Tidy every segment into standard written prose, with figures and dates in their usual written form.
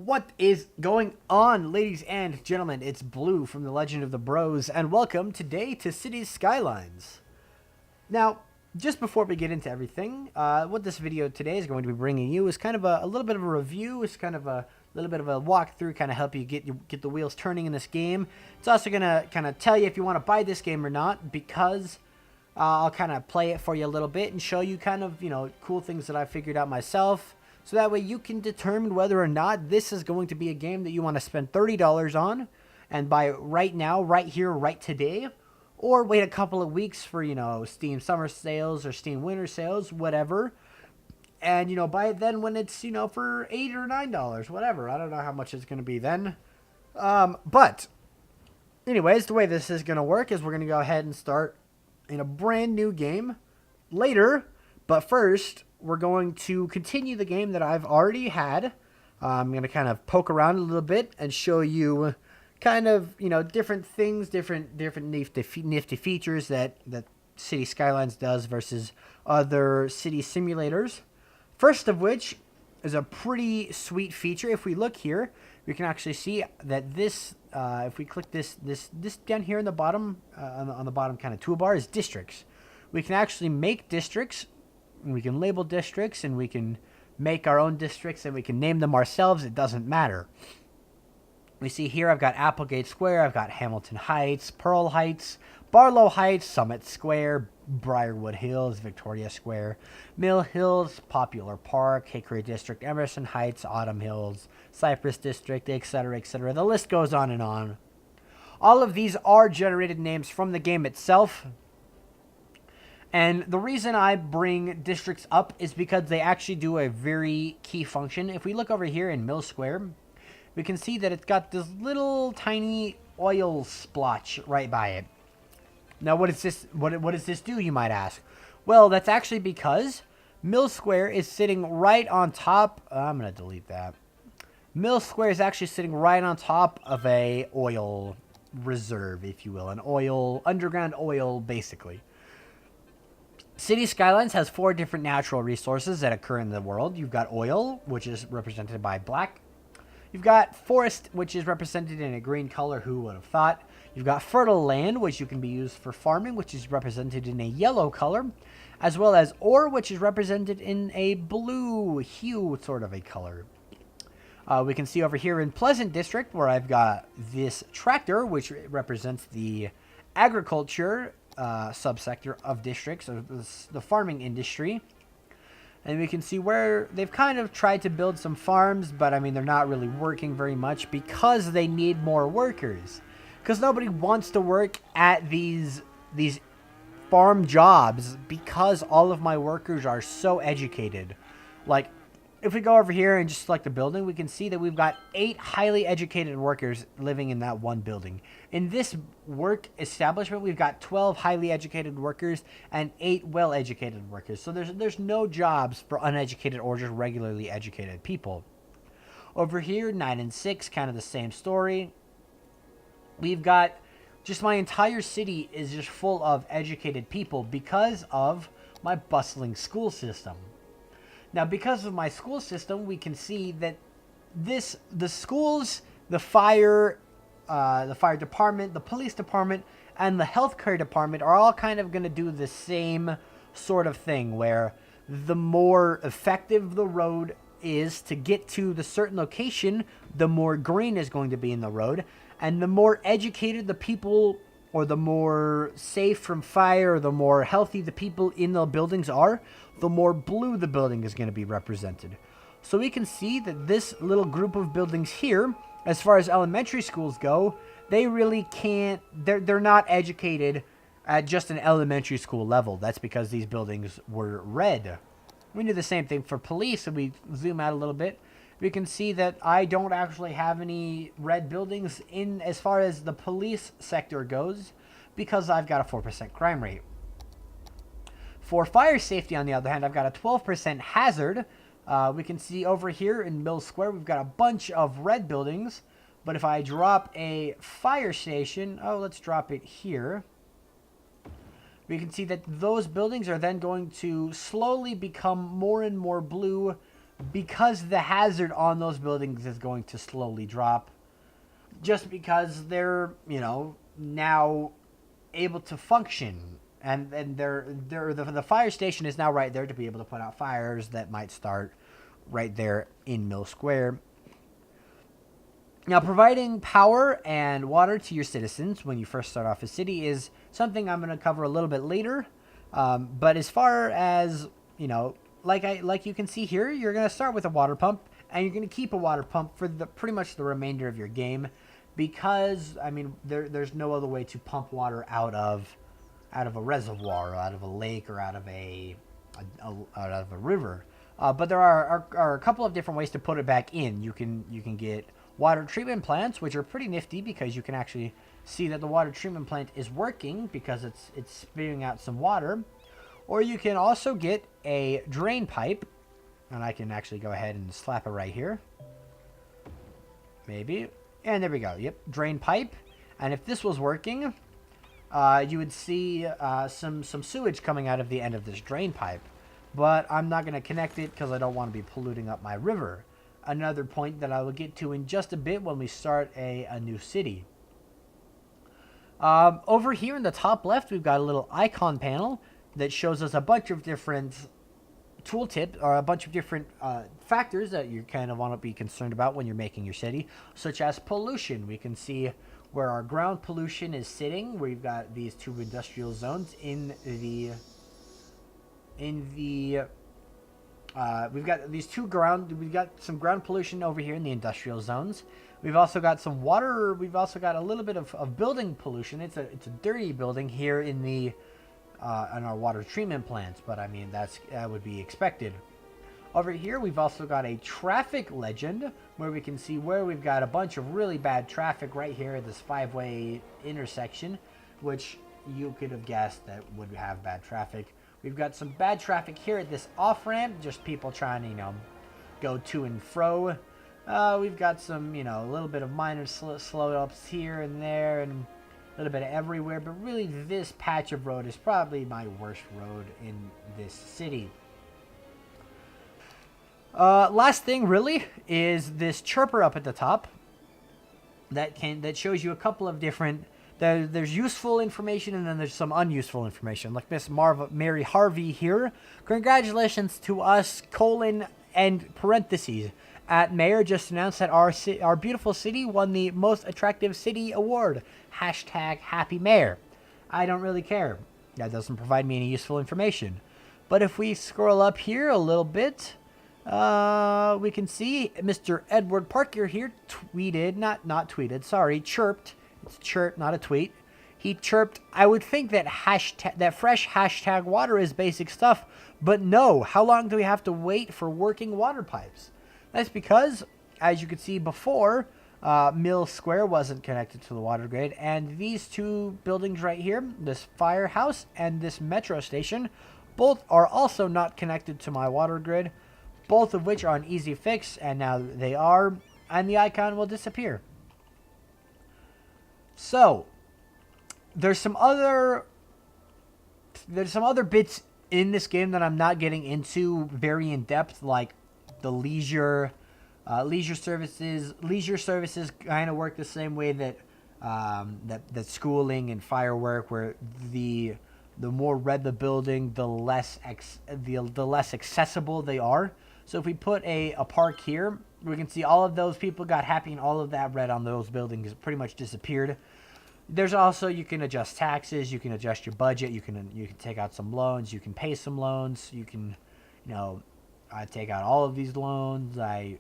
What is going on, ladies and gentlemen? It's Blue from the Legend of the Bros, and welcome today to Cities Skylines. Now, just before we get into everything, what this video today is going to be bringing you is kind of a little bit of a review. It's kind of a little bit of a walkthrough, kind of help you get the wheels turning in this game. It's also going to kind of tell you if you want to buy this game or not, because I'll kind of play it for you a little bit and show you kind of, cool things that I figured out myself. So that way you can determine whether or not this is going to be a game that you want to spend $30 on and buy it right now, right here, right today, or wait a couple of weeks for, Steam summer sales or Steam winter sales, whatever. And, buy it then when it's, for $8 or $9, whatever. I don't know how much it's going to be then. But anyways, the way this is going to work is we're going to go ahead and start in a brand new game later. But first, we're going to continue the game that I've already had. I'm going to kind of poke around a little bit and show you kind of, different things, different nifty features that City Skylines does versus other city simulators. First of which is a pretty sweet feature. If we look here, we can actually see that this, if we click this down here in the bottom, on the bottom kind of toolbar is districts. We can actually make districts. We can label districts, and we can make our own districts, and we can name them ourselves. It doesn't matter. We see here I've got Applegate Square, I've got Hamilton Heights, Pearl Heights, Barlow Heights, Summit Square, Briarwood Hills, Victoria Square, Mill Hills, Popular Park, Hickory District, Emerson Heights, Autumn Hills, Cypress District, etc., etc. The list goes on and on. All of these are generated names from the game itself. And the reason I bring districts up is because they actually do a very key function. If we look over here in Mill Square, we can see that it's got this little tiny oil splotch right by it. Now, what is this? What does this do, you might ask? Well, that's actually because Mill Square is sitting right on top. I'm going to delete that. Mill Square is actually sitting right on top of a oil reserve, if you will. An underground oil, basically. City Skylines has 4 different natural resources that occur in the world. You've got oil, which is represented by black. You've got forest, which is represented in a green color. Who would have thought? You've got fertile land, which you can be used for farming, which is represented in a yellow color, as well as ore, which is represented in a blue hue sort of a color. We can see over here in Pleasant District, where I've got this tractor, which represents the agriculture subsector of districts, of the farming industry. And we can see where they've kind of tried to build some farms, but I mean, they're not really working very much because they need more workers. Because nobody wants to work at these farm jobs because all of my workers are so educated. Like, if we go over here and just select the building, we can see that we've got 8 highly educated workers living in that one building. In this work establishment, we've got 12 highly educated workers and 8 well-educated workers. So there's no jobs for uneducated or just regularly educated people. Over here, 9 and 6, kind of the same story. We've got just my entire city is just full of educated people because of my bustling school system. Now, because of my school system, we can see that the schools, the fire department, the police department, and the healthcare department are all kind of going to do the same sort of thing, where the more effective the road is to get to the certain location, the more green is going to be in the road, and the more educated the people, or the more safe from fire, or the more healthy the people in the buildings are, the more blue the building is going to be represented. So we can see that this little group of buildings here, as far as elementary schools go, they really can't, they're not educated at just an elementary school level. That's because these buildings were red. We do the same thing for police. If we zoom out a little bit, we can see that I don't actually have any red buildings in as far as the police sector goes, because I've got a 4% crime rate. For fire safety, on the other hand, I've got a 12% hazard. We can see over here in Mill Square, we've got a bunch of red buildings. But if I drop a fire station, let's drop it here. We can see that those buildings are then going to slowly become more and more blue because the hazard on those buildings is going to slowly drop, just because they're, now able to function. And the fire station is now right there to be able to put out fires that might start right there in Mill Square. Now, providing power and water to your citizens when you first start off a city is something I'm going to cover a little bit later. But as far as, like you can see here, you're going to start with a water pump, and you're going to keep a water pump for pretty much the remainder of your game, because there's no other way to pump water out of a reservoir, or out of a lake, or out of a river. But there are a couple of different ways to put it back in. You can get water treatment plants, which are pretty nifty because you can actually see that the water treatment plant is working because it's spewing out some water. Or you can also get a drain pipe, and I can actually go ahead and slap it right here. Maybe. And there we go. Yep, drain pipe. And if this was working, you would see some sewage coming out of the end of this drain pipe. But I'm not going to connect it because I don't want to be polluting up my river. Another point that I will get to in just a bit when we start a new city. Over here in the top left, we've got a little icon panel that shows us a bunch of different tooltips, or a bunch of different factors that you kind of want to be concerned about when you're making your city, such as pollution. We can see where our ground pollution is sitting. We've got these two industrial zones we've got some ground pollution over here in the industrial zones. We've also got some water. We've also got a little bit of building pollution. It's a dirty building here in our water treatment plants, but that would be expected. Over here, we've also got a traffic legend where we can see where we've got a bunch of really bad traffic right here at this 5-way intersection, which you could have guessed that would have bad traffic. We've got some bad traffic here at this off-ramp, just people trying to, go to and fro. We've got some, a little bit of minor slow-ups here and there, and a little bit of everywhere, but really this patch of road is probably my worst road in this city. Last thing, really, is this chirper up at the top that shows you a couple of different... There's useful information, and then there's some unuseful information. Like Miss Mary Harvey here. Congratulations to us, and parentheses. At Mayor just announced that our beautiful city won the Most Attractive City Award. #Happy Mayor. I don't really care. That doesn't provide me any useful information. But if we scroll up here a little bit, we can see Mr. Edward Parker here tweeted, not tweeted, sorry, chirped. It's chirp, not a tweet. He chirped, I would think that fresh hashtag water is basic stuff, but no, how long do we have to wait for working water pipes? That's because, as you could see before, Mill Square wasn't connected to the water grid, and these two buildings right here, this firehouse and this metro station, both are also not connected to my water grid, both of which are an easy fix, and now they are, and the icon will disappear. So, there's some other bits in this game that I'm not getting into very in depth, like the leisure services. Leisure services kind of work the same way that that schooling and firework, where the more red the building, the less accessible they are. So if we put a park here, we can see all of those people got happy, and all of that red on those buildings pretty much disappeared. There's also, you can adjust taxes, you can adjust your budget, you can take out some loans, you can pay some loans, you can, I take out all of these loans, I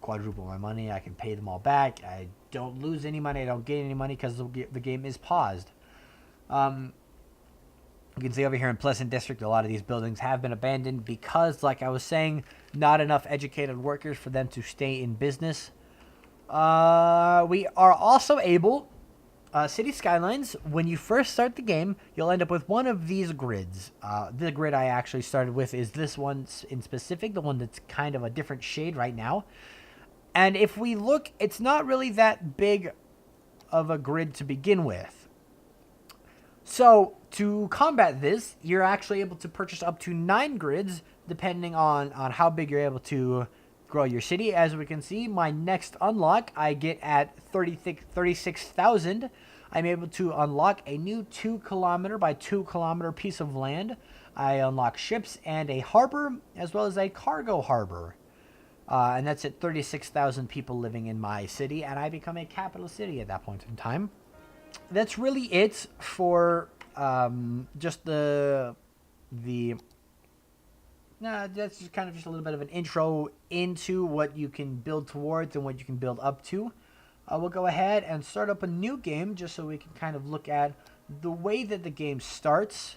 quadruple my money, I can pay them all back, I don't lose any money, I don't gain any money because the game is paused. You can see over here in Pleasant District, a lot of these buildings have been abandoned because, like I was saying, not enough educated workers for them to stay in business. We are also able, City Skylines, when you first start the game, you'll end up with one of these grids. The grid I actually started with is this one in specific, the one that's kind of a different shade right now. And if we look, it's not really that big of a grid to begin with. So, to combat this, you're actually able to purchase up to 9 grids, depending on how big you're able to grow your city. As we can see, my next unlock I get at 36,000. I'm able to unlock a new 2 kilometer by 2 kilometer piece of land. I unlock ships and a harbor, as well as a cargo harbor. And that's at 36,000 people living in my city, and I become a capital city at that point in time. That's really it for just that's just kind of just a little bit of an intro into what you can build towards and what you can build up to. We'll go ahead and start up a new game just so we can kind of look at the way that the game starts.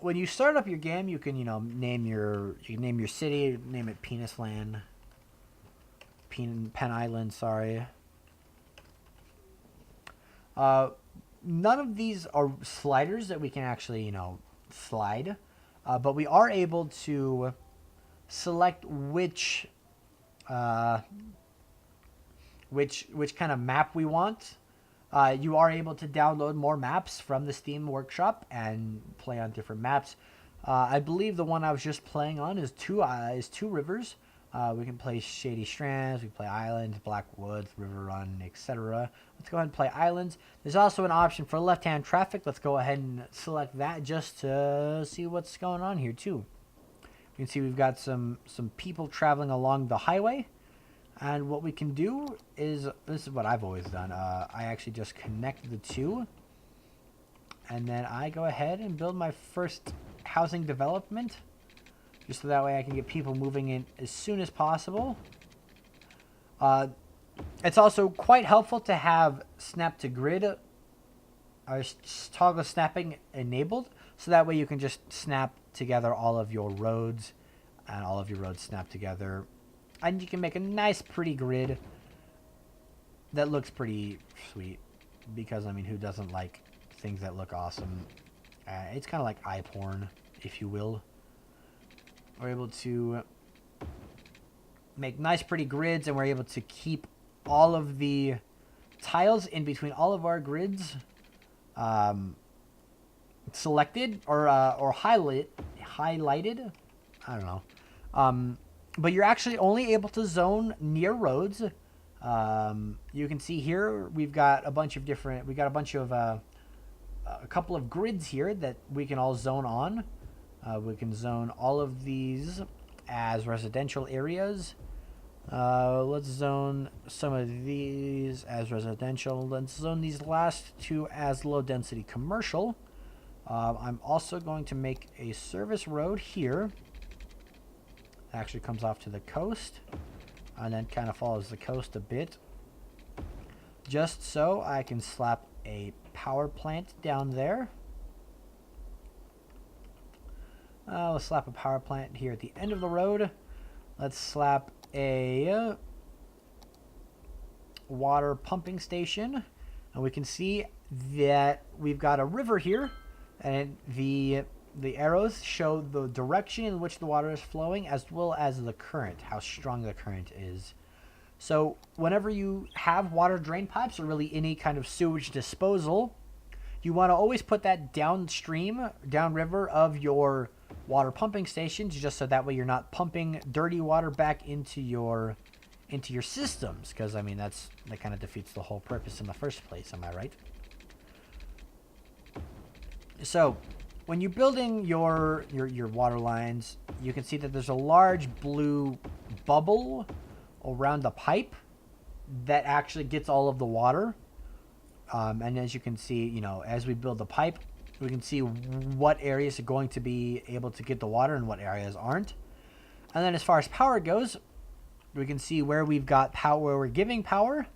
When you start up your game, you can name your city, name it Penis Land, Pen Island. Sorry. None of these are sliders that we can actually slide, but we are able to select which kind of map we want. You are able to download more maps from the Steam Workshop and play on different maps. I believe the one I was just playing on is two rivers. We can play Shady Strands, we can play Islands, Black Woods, River Run, etc. Let's go ahead and play Islands. There's also an option for left-hand traffic. Let's go ahead and select that just to see what's going on here too. You can see we've got some people traveling along the highway. And what we can do is, this is what I've always done, I actually just connect the two, and then I go ahead and build my first housing development, just so that way I can get people moving in as soon as possible. It's also quite helpful to have snap to grid, or toggle snapping enabled, so that way you can just snap together all of your roads, and all of your roads snap together. And you can make a nice, pretty grid that looks pretty sweet. Because, I mean, who doesn't like things that look awesome? It's kind of like eye porn, if you will. We're able to make nice, pretty grids, and we're able to keep all of the tiles in between all of our grids selected or highlighted. I don't know. But you're actually only able to zone near roads. You can see here we've got a bunch of a couple of grids here that we can all zone on. We can zone all of these as residential areas. Let's zone some of these as residential. Let's zone these last two as low density commercial. I'm also going to make a service road here. Actually comes off to the coast and then kind of follows the coast a bit, just so I can slap a power plant down there. We'll slap a power plant here at the end of the road. Let's slap a water pumping station, and we can see that we've got a river here, and the arrows show the direction in which the water is flowing, as well as the current, how strong the current is. So whenever you have water drain pipes or really any kind of sewage disposal, you want to always put that downriver of your water pumping stations, just so that way you're not pumping dirty water back into your systems, because I mean that kind of defeats the whole purpose in the first place. Am I right? So when you're building your water lines, you can see that there's a large blue bubble around the pipe that actually gets all of the water. And as you can see, as we build the pipe, we can see what areas are going to be able to get the water and what areas aren't. And then as far as power goes, we can see where we've got power, where we're giving power.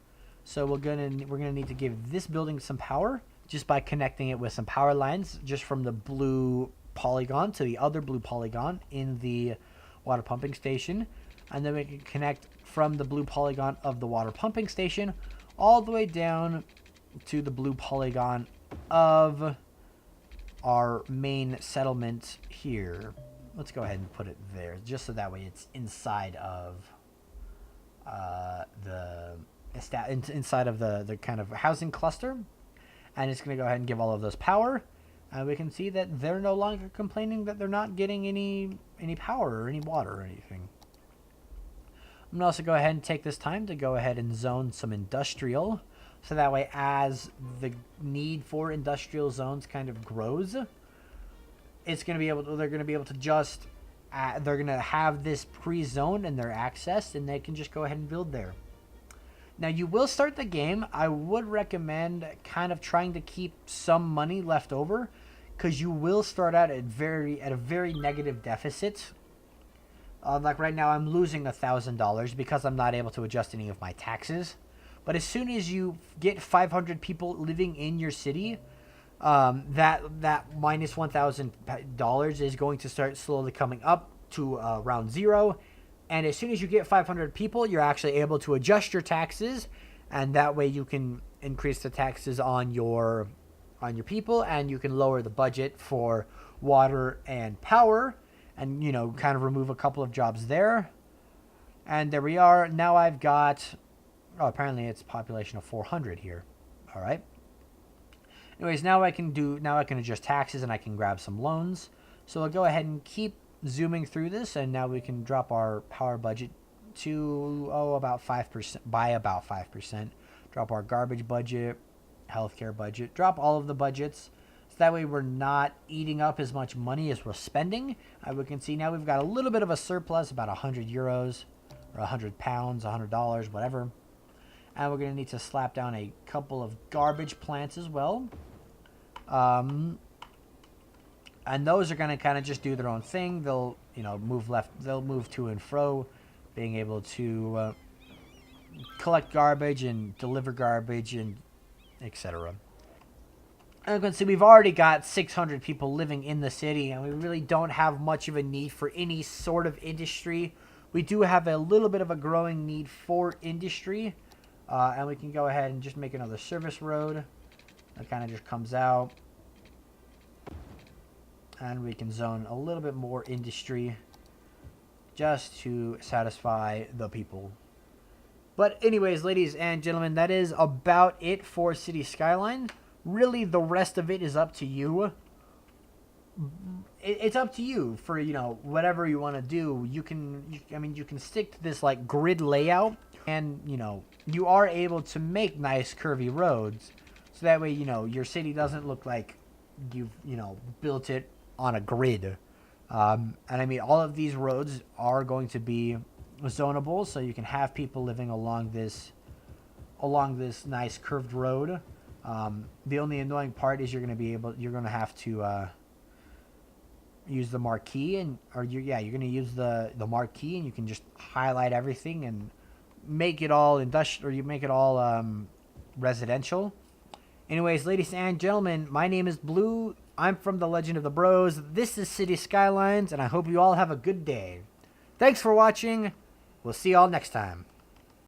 So we're gonna need to give this building some power, just by connecting it with some power lines, just from the blue polygon to the other blue polygon in the water pumping station. And then we can connect from the blue polygon of the water pumping station all the way down to the blue polygon of our main settlement here. Let's go ahead and put it there, just so that way it's inside of the kind of housing cluster. And it's going to go ahead and give all of those power. And we can see that they're no longer complaining that they're not getting any power or any water or anything. I'm gonna also go ahead and take this time to go ahead and zone some industrial, so that way as the need for industrial zones kind of grows, it's gonna be able to, they're gonna be able to just they're gonna have this pre-zoned and they're accessed, and they can just go ahead and build there. Now you will start the game. I would recommend kind of trying to keep some money left over, because you will start out at a very negative deficit. Like right now, I'm losing $1,000 because I'm not able to adjust any of my taxes. But as soon as you get 500 people living in your city, that minus $1,000 is going to start slowly coming up to around zero. And as soon as you get 500 people, you're actually able to adjust your taxes, and that way you can increase the taxes on your people, and you can lower the budget for water and power, and, you know, kind of remove a couple of jobs there. And there we are. Now I've got, oh, apparently it's a population of 400 here. All right. Anyways, now I can adjust taxes, and I can grab some loans. So I'll go ahead and keep zooming through this, and now we can drop our power budget to about 5%, by about 5%. Drop our garbage budget, healthcare budget, drop all of the budgets, so that way we're not eating up as much money as we're spending. We can see now we've got a little bit of a surplus, about 100 euros or 100 pounds, $100, whatever. And we're going to need to slap down a couple of garbage plants as well. And those are going to kind of just do their own thing. They'll, you know, they'll move to and fro, being able to collect garbage and deliver garbage and etc. And you can see we've already got 600 people living in the city, and we really don't have much of a need for any sort of industry. We do have a little bit of a growing need for industry, and we can go ahead and just make another service road that kind of just comes out, and we can zone a little bit more industry just to satisfy the people. But anyways, ladies and gentlemen, that is about it for City Skyline. Really, the rest of it is up to you. It's up to you for, you know, whatever you want to do. You can stick to this like grid layout, and, you know, you are able to make nice curvy roads, so that way, you know, your city doesn't look like you've, you know, built it on a grid. And I mean, all of these roads are going to be zonable, so you can have people living along this nice curved road. The only annoying part is you're going to have to use the marquee, you're going to use the marquee, and you can just highlight everything and make it all industrial, or you make it all residential. Anyways, ladies and gentlemen, my name is Blue. I'm from the Legend of the Bros. This is City Skylines, and I hope you all have a good day. Thanks for watching. We'll see y'all next time.